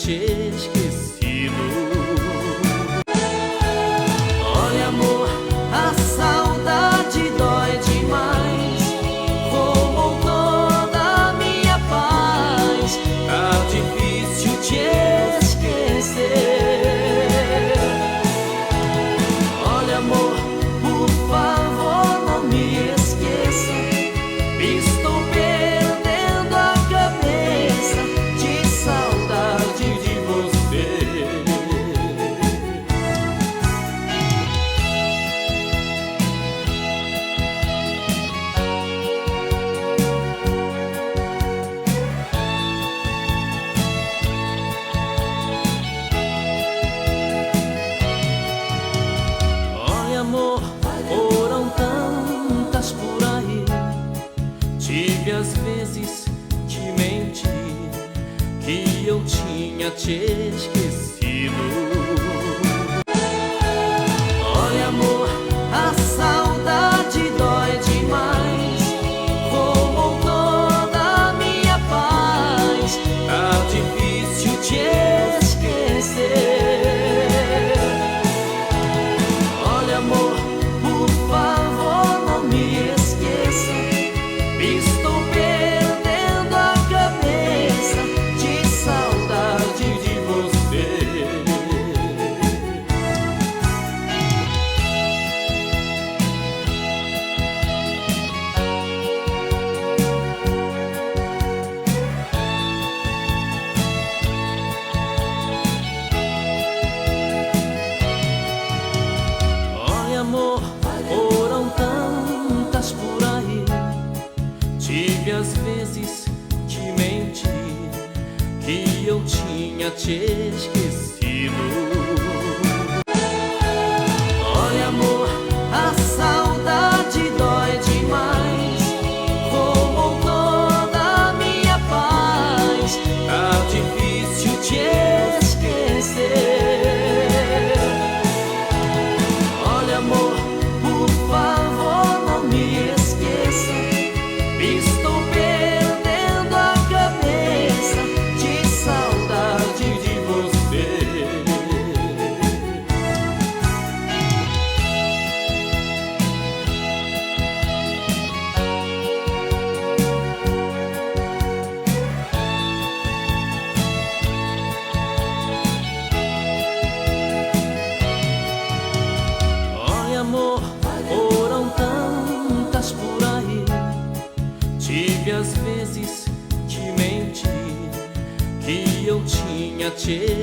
te esquecido. Olha, amor, a saudade dói demais, roubou toda a minha paz. Tá difícil te esquecer. Olha, amor, por favor, não me esqueça. Estou perdendo a cabeça de saudade de você. Olha, amor, foram tantas por aí. Tive às vezes que mentir, que eu tinha te esquecido. Olha, amor, a saudade dói demais, roubou toda a minha paz. Tá difícil te esquecer. Olha, amor, por favor, não me esqueça. Estou perdendo a cabeça de saudade de você. Olha, amor, foram tantas por aí. Tive às vezes que mentir, que eu tinha te esquecido. Olha, amor, a saudade dói demais, roubou toda a minha paz. Tá difícil te esquecer. Olha, amor, por favor, não me esqueça. Estou perdendo a cabeça de saudade de você. Olha, amor, foram tantas por aí. Tive às vezes que mentir, que eu tinha te